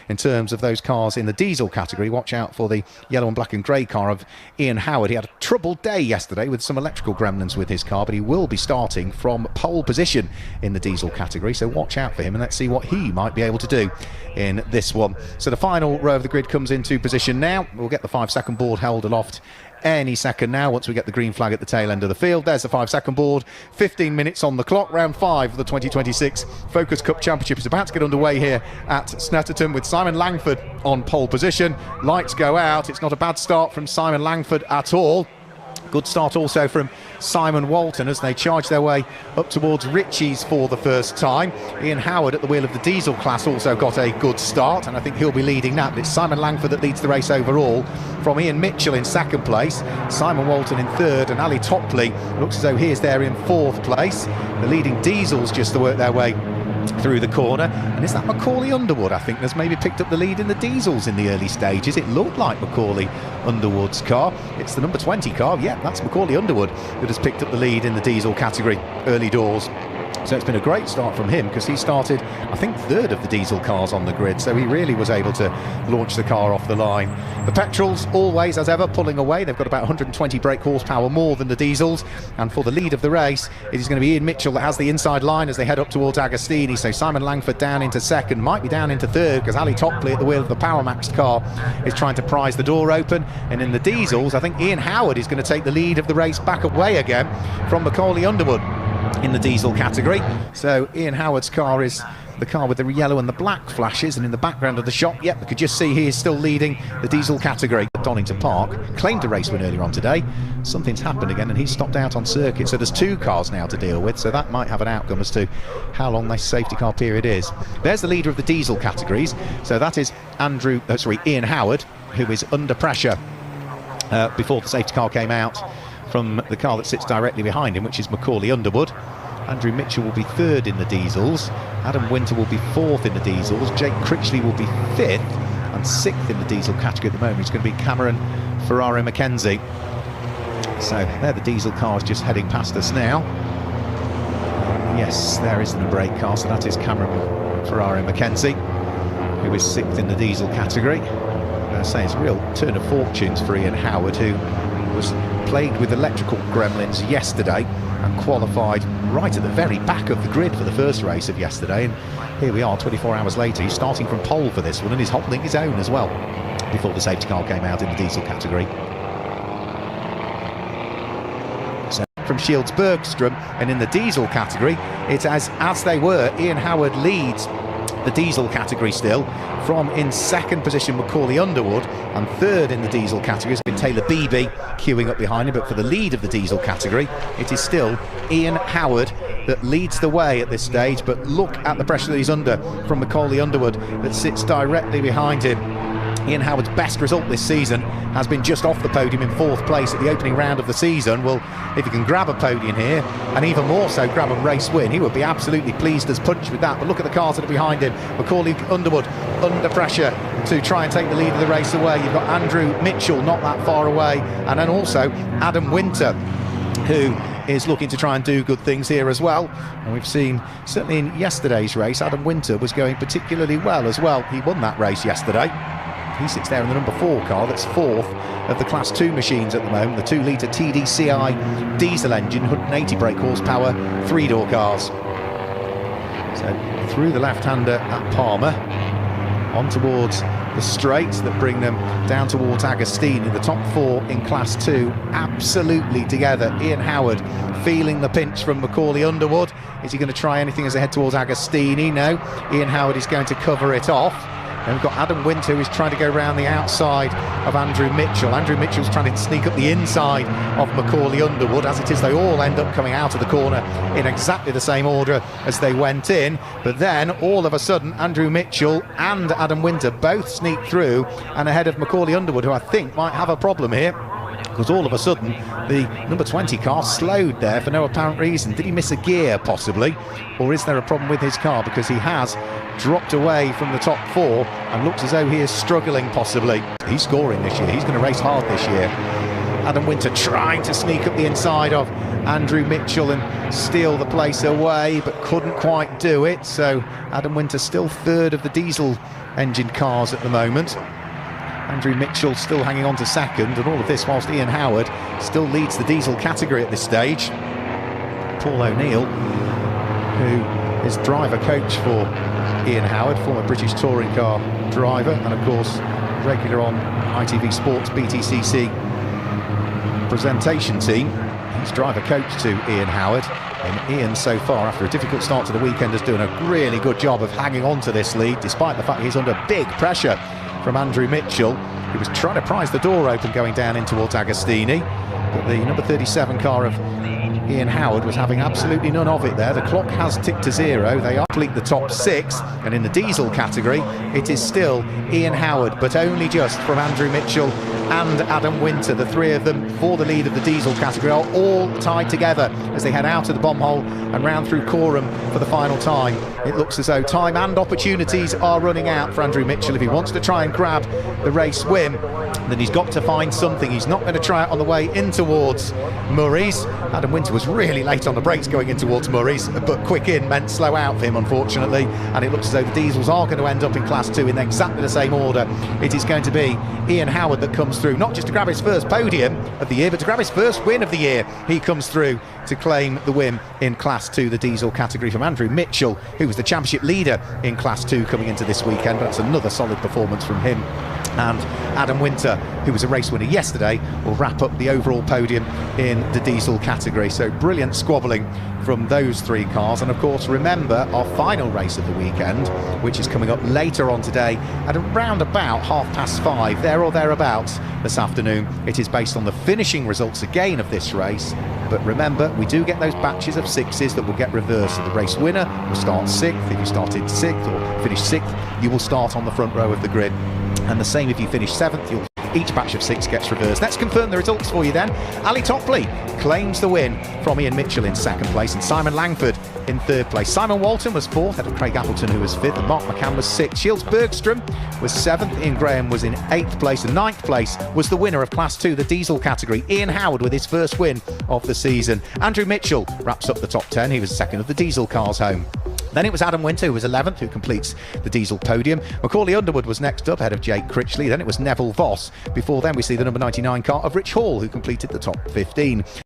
in terms of those cars in the diesel category. Watch out for the yellow and black and grey car of Ian Howard. He had a troubled day yesterday with some electrical gremlins with his car, but he will be starting from pole position in the diesel category, so watch out for him and let's see what he might be able to do in this one. So the final row of the grid comes into position now. We'll get the 5-second board held aloft any second now once we get the green flag at the tail end of the field. There's the 5-second board, 15 minutes on the clock. Round 5 of the 2026 Focus Cup Championship is about to get underway here at Snetterton with Simon Langford on pole position. Lights go out. It's not a bad start from Simon Langford at all. Good start also from Simon Walton as they charge their way up towards Ritchie's for the first time. Ian Howard at the wheel of the diesel class also got a good start, and I think he'll be leading that. But it's Simon Langford that leads the race overall, from Ian Mitchell in second place, Simon Walton in third, and Ali Topley looks as though he is there in fourth place. The leading diesels just to work their way through the corner, and is that Macaulay Underwood, I think, has maybe picked up the lead in the diesels in the early stages. It looked like Macaulay Underwood's car. It's the number 20 car. Yeah, that's Macaulay Underwood that has picked up the lead in the diesel category early doors. So it's been a great start from him, because he started, I think, third of the diesel cars on the grid, so he really was able to launch the car off the line. The petrols, always, as ever, pulling away. They've got about 120 brake horsepower more than the diesels, and for the lead of the race, it is going to be Ian Mitchell that has the inside line as they head up towards Agostini. So Simon Langford down into second, might be down into third, because Ali Topley at the wheel of the Power Maxed car is trying to prise the door open. And in the diesels, I think Ian Howard is going to take the lead of the race back away again from Macaulay Underwood in the diesel category. So Ian Howard's car is the car with the yellow and the black flashes, and in the background of the shot, yep, we could just see he is still leading the diesel category. Donington Park claimed a race win earlier on today. Something's happened again and he's stopped out on circuit, so there's 2 cars now to deal with, so that might have an outcome as to how long this safety car period is. There's the leader of the diesel categories, so that is Ian Howard, who is under pressure before the safety car came out from the car that sits directly behind him, which is Macaulay Underwood. Andrew Mitchell will be third in the diesels, Adam Winter will be fourth in the diesels, Jake Critchley will be fifth, and sixth in the diesel category at the moment. It's going to be Cameron Ferrari Mackenzie. So there the diesel cars just heading past us now. Yes, there isn't a brake car, so that is Cameron Ferrari Mackenzie, who is sixth in the diesel category. I say it's a real turn of fortunes for Ian Howard, who was plagued with electrical gremlins yesterday and qualified right at the very back of the grid for the first race of yesterday, and here we are 24 hours later. He's starting from pole for this one and he's holding his own as well before the safety car came out in the diesel category. So from Shields Bergstrom, and in the diesel category it's as they were. Ian Howard leads the diesel category still, from in second position Macaulay Underwood, and third in the diesel category has been Taylor Beebe queuing up behind him. But for the lead of the diesel category, it is still Ian Howard that leads the way at this stage. But look at the pressure that he's under from Macaulay Underwood that sits directly behind him. Ian Howard's best result this season has been just off the podium in fourth place at the opening round of the season. Well, if he can grab a podium here, and even more so grab a race win, he would be absolutely pleased as punch with that. But look at the cars that are behind him. Macaulay Underwood under pressure to try and take the lead of the race away. You've got Andrew Mitchell not that far away, and then also Adam Winter, who is looking to try and do good things here as well. And we've seen, certainly in yesterday's race, Adam Winter was going particularly well as well. He won that race yesterday. He sits there in the number 4 car, that's fourth of the Class 2 machines at the moment, the 2-litre TDCi diesel engine, 180 brake horsepower, 3-door cars. So through the left-hander at Palmer, on towards the straights that bring them down towards Agostini. The top 4 in Class 2 absolutely together. Ian Howard feeling the pinch from Macaulay Underwood. Is he going to try anything as they head towards Agostini? No, Ian Howard is going to cover it off. And we've got Adam Winter, who's trying to go around the outside of Andrew Mitchell. Andrew Mitchell's trying to sneak up the inside of Macaulay Underwood. As it is, they all end up coming out of the corner in exactly the same order as they went in. But then, all of a sudden, Andrew Mitchell and Adam Winter both sneak through and ahead of Macaulay Underwood, who I think might have a problem here, because all of a sudden the number 20 car slowed there for no apparent reason. Did he miss a gear possibly, or is there a problem with his car, because he has dropped away from the top 4 and looks as though he is struggling possibly. He's scoring this year, he's going to race hard this year. Adam Winter trying to sneak up the inside of Andrew Mitchell and steal the place away, but couldn't quite do it. So Adam Winter still third of the diesel engine cars at the moment. Andrew Mitchell still hanging on to second, and all of this whilst Ian Howard still leads the diesel category at this stage. Paul O'Neill, who is driver coach for Ian Howard, former British touring car driver, and of course regular on ITV Sports BTCC presentation team. He's driver coach to Ian Howard, and Ian so far, after a difficult start to the weekend, has done a really good job of hanging on to this lead, despite the fact he's under big pressure from Andrew Mitchell, who was trying to prise the door open going down in towards Agostini, but the number 37 car of Ian Howard was having absolutely none of it there. The clock has ticked to zero. They are complete the top 6, and in the diesel category it is still Ian Howard, but only just from Andrew Mitchell and Adam Winter. The three of them for the lead of the diesel category are all tied together as they head out of the bomb hole and round through Coram for the final time. It looks as though time and opportunities are running out for Andrew Mitchell. If he wants to try and grab the race win, then he's got to find something. He's not going to try it on the way in towards Murray's. Adam Winter was really late on the brakes going in towards Murray's, but quick in meant slow out for him, unfortunately, and it looks as though the diesels are going to end up in Class 2 in exactly the same order. It is going to be Ian Howard that comes through, not just to grab his first podium of the year, but to grab his first win of the year. He comes through to claim the win in Class 2, the diesel category, from Andrew Mitchell, who was the championship leader in Class 2 coming into this weekend, but that's another solid performance from him. And Adam Winter, who was a race winner yesterday, will wrap up the overall podium in the diesel category. So brilliant squabbling from those three cars. And of course, remember our final race of the weekend, which is coming up later on today at around about 5:30, there or thereabouts this afternoon. It is based on the finishing results again of this race. But remember, we do get those batches of 6s that will get reversed. So the race winner will start 6th. If you started 6th or finished 6th, you will start on the front row of the grid. And the same if you finish 7th, each batch of 6 gets reversed. Let's confirm the results for you then. Ali Topley claims the win from Ian Mitchell in 2nd place, and Simon Langford in 3rd place. Simon Walton was 4th, ahead of Craig Appleton, who was 5th, and Mark McCann was 6th. Shields Bergstrom was 7th, Ian Graham was in 8th place, and 9th place was the winner of Class 2, the diesel category, Ian Howard, with his first win of the season. Andrew Mitchell wraps up the top 10, he was 2nd of the diesel cars home. Then it was Adam Winter, who was 11th, who completes the diesel podium. Macaulay Underwood was next up, ahead of Jake Critchley. Then it was Neville Voss. Before then, we see the number 99 car of Rich Hall, who completed the top 15.